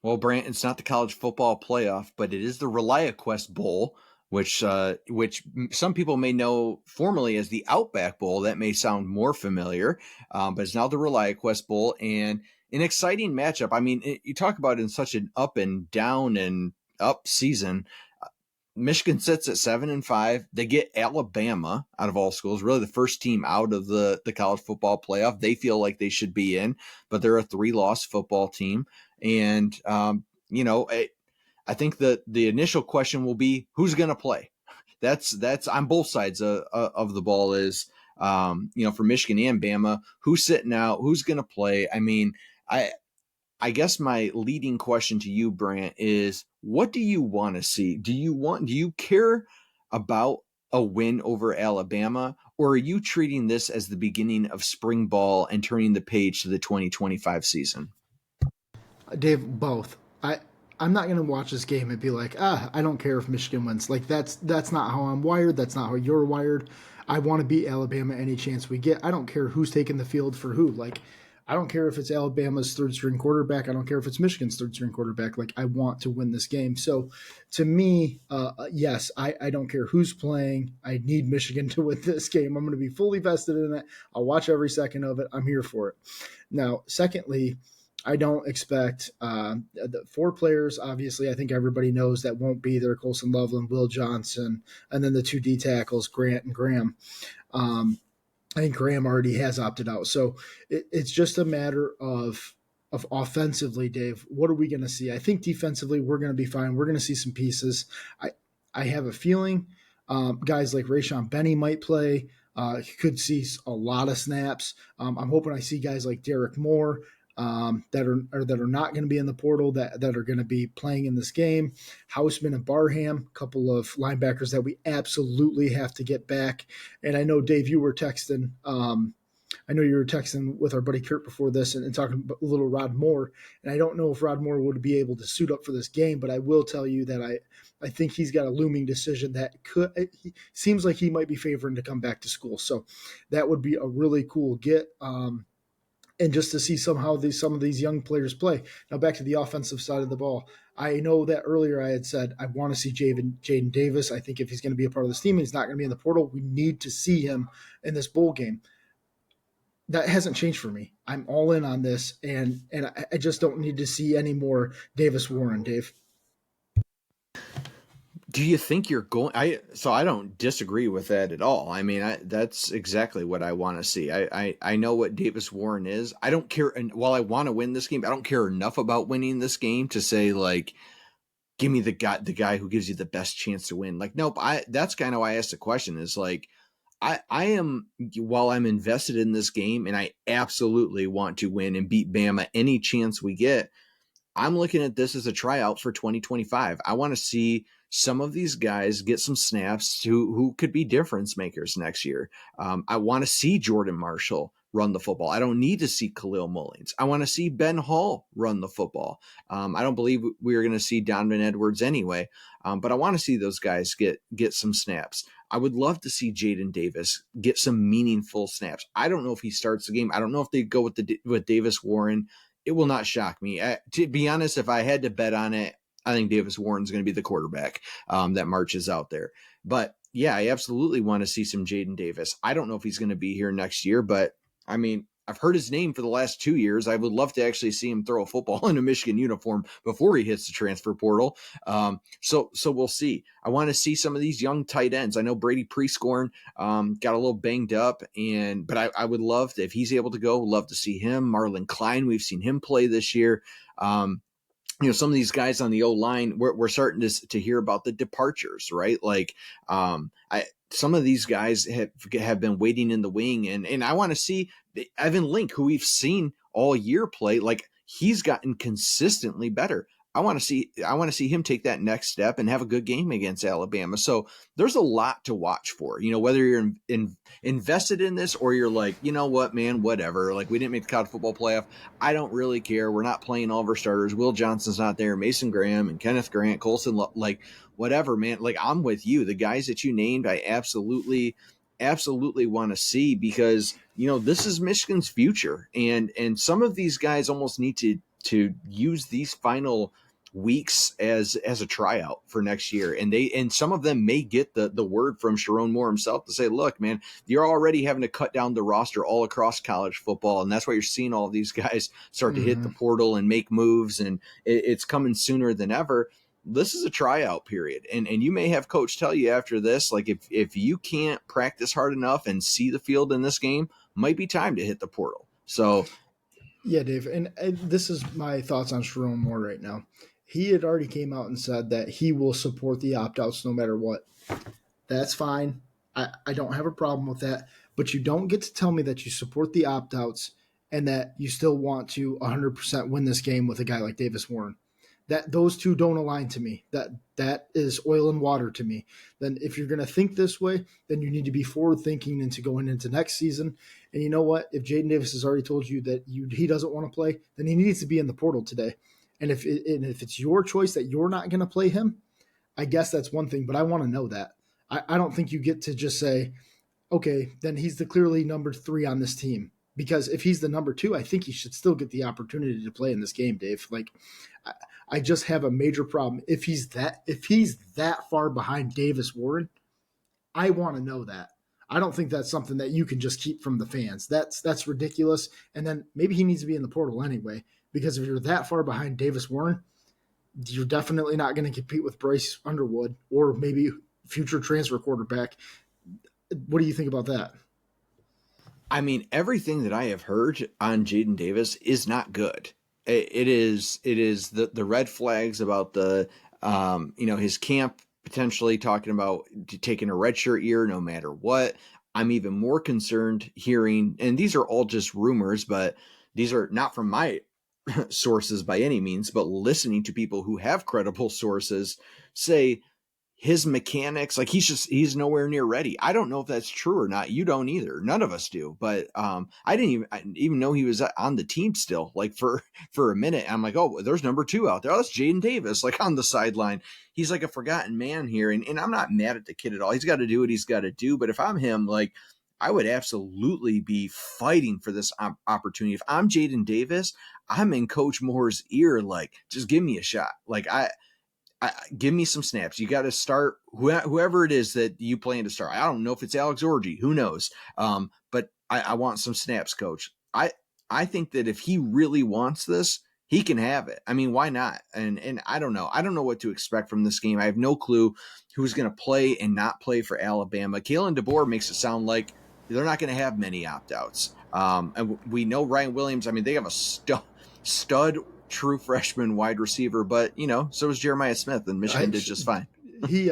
Well, Brant, it's not the college football playoff, but it is the ReliaQuest Bowl, which some people may know formerly as the Outback Bowl. That may sound more familiar, but it's now the ReliaQuest Bowl, and an exciting matchup. I mean, you talk about in such an up and down and up season. Michigan sits at 7-5. They get Alabama out of all schools, really the first team out of the college football playoff. They feel like they should be in, but they're a 3-loss football team. And, I think that the initial question will be who's going to play. That's on both sides of the ball is, for Michigan and Bama, who's sitting out, who's going to play. I mean, I guess my leading question to you, Brant, is what do you want to see? Do you care about a win over Alabama, or are you treating this as the beginning of spring ball and turning the page to the 2025 season? Dave, both. I'm not going to watch this game and be like, I don't care if Michigan wins. Like that's not how I'm wired. That's not how you're wired. I want to beat Alabama any chance we get. I don't care who's taking the field for who. Like, I don't care if it's Alabama's third string quarterback. I don't care if it's Michigan's third string quarterback. Like, I want to win this game. So, to me, yes, I don't care who's playing. I need Michigan to win this game. I'm going to be fully vested in it. I'll watch every second of it. I'm here for it. Now, secondly, I don't expect the four players. Obviously, I think everybody knows that won't be there: Colson Loveland, Will Johnson, and then the two D tackles, Grant and Graham. I think Graham already has opted out, so it's just a matter of offensively, Dave. What are we going to see? I think defensively, we're going to be fine. We're going to see some pieces. I have a feeling guys like Rayshon Benny might play. Could see a lot of snaps. I'm hoping I see guys like Derek Moore that are not going to be in the portal that are going to be playing in this game. Houseman and Barham, a couple of linebackers that we absolutely have to get back. And I know, Dave, you were texting. I know you were texting with our buddy Kurt before this and talking about a little Rod Moore. And I don't know if Rod Moore would be able to suit up for this game, but I will tell you that I think he's got a looming decision that he seems like he might be favoring to come back to school. So that would be a really cool get. And just to see some of these young players play. Now back to the offensive side of the ball. I know that earlier I had said I want to see Jadyn Davis. I think if he's going to be a part of this team, he's not going to be in the portal. We need to see him in this bowl game. That hasn't changed for me. I'm all in on this, and I just don't need to see any more Davis Warren, Dave. Do you think you're going? I don't disagree with that at all. I mean, that's exactly what I want to see. I know what Davis Warren is. I don't care. And while I want to win this game, I don't care enough about winning this game to say like, give me the guy who gives you the best chance to win. Like, nope. That's kind of why I asked the question. Is like, I am while I'm invested in this game and I absolutely want to win and beat Bama any chance we get. I'm looking at this as a tryout for 2025. I want to see some of these guys get some snaps who could be difference makers next year. I want to see Jordan Marshall run the football. I don't need to see Khalil Mullins. I want to see Ben Hall run the football. I don't believe we're going to see Donovan Edwards anyway, but I want to see those guys get some snaps. I would love to see Jadyn Davis get some meaningful snaps. I don't know if he starts the game. I don't know if they go with Davis Warren. It will not shock me. To be honest, if I had to bet on it, I think Davis Warren's going to be the quarterback that marches out there. But yeah, I absolutely want to see some Jadyn Davis. I don't know if he's going to be here next year, but I mean, I've heard his name for the last 2 years. I would love to actually see him throw a football in a Michigan uniform before he hits the transfer portal. So we'll see. I want to see some of these young tight ends. I know Brady Prescorn got a little banged up, but I would love to, if he's able to go, love to see him. Marlon Klein, we've seen him play this year. Some of these guys on the O-line, we're starting to hear about the departures, right? Like, some of these guys have been waiting in the wing, and I want to see Evan Link, who we've seen all year play. Like, he's gotten consistently better. I want to see him take that next step and have a good game against Alabama. So there's a lot to watch for, whether you're invested in this or you're like, you know what, man, whatever. Like, we didn't make the college football playoff. I don't really care. We're not playing all of our starters. Will Johnson's not there. Mason Graham and Kenneth Grant, Colson, like whatever, man. Like, I'm with you. The guys that you named, I absolutely want to see, because this is Michigan's future, and some of these guys almost need to to use these final weeks as a tryout for next year. And some of them may get the word from Sharon Moore himself to say, look, man, you're already having to cut down the roster all across college football. And that's why you're seeing all these guys start to hit the portal and make moves. And it's coming sooner than ever. This is a tryout period. And you may have coach tell you after this, like, if you can't practice hard enough and see the field in this game, might be time to hit the portal. So yeah, Dave, and this is my thoughts on Sharon Moore right now. He had already came out and said that he will support the opt-outs no matter what. That's fine. I don't have a problem with that. But you don't get to tell me that you support the opt-outs and that you still want to 100% win this game with a guy like Davis Warren. That those two don't align to me. That is oil and water to me. Then if you're going to think this way, then you need to be forward thinking into going into next season. And you know what? If Jadyn Davis has already told you that he doesn't want to play, then he needs to be in the portal today. And if it's your choice that you're not going to play him, I guess that's one thing. But I want to know that. I don't think you get to just say, okay, then he's the clearly number 3 on this team. Because if he's the number 2, I think he should still get the opportunity to play in this game, Dave. Like, I just have a major problem. If he's that far behind Davis Warren, I want to know that. I don't think that's something that you can just keep from the fans. That's ridiculous. And then maybe he needs to be in the portal anyway, because if you're that far behind Davis Warren, you're definitely not going to compete with Bryce Underwood or maybe future transfer quarterback. What do you think about that? I mean, everything that I have heard on Jadyn Davis is not good. It is the red flags about the his camp potentially talking about taking a redshirt year no matter what. I'm even more concerned hearing, and these are all just rumors, but these are not from my sources by any means, but listening to people who have credible sources say his mechanics, like he's nowhere near ready. I don't know if that's true or not. You don't either. None of us do. But I didn't even know he was on the team still, like for a minute. I'm like, oh, there's number 2 out there. Oh, that's Jadyn Davis, like on the sideline. He's like a forgotten man here. And I'm not mad at the kid at all. He's got to do what he's got to do. But if I'm him, like, I would absolutely be fighting for this opportunity. If I'm Jadyn Davis, I'm in Coach Moore's ear, like, just give me a shot. Like, give me some snaps. You got to start whoever it is that you plan to start. I don't know if it's Alex Orji, who knows? But I want some snaps, coach. I think that if he really wants this, he can have it. I mean, why not? And I don't know. I don't know what to expect from this game. I have no clue who's going to play and not play for Alabama. Kalen DeBoer makes it sound like they're not going to have many opt-outs. And we know Ryan Williams. I mean, they have a stud true freshman wide receiver, but so is Jeremiah Smith, and Michigan did just fine. He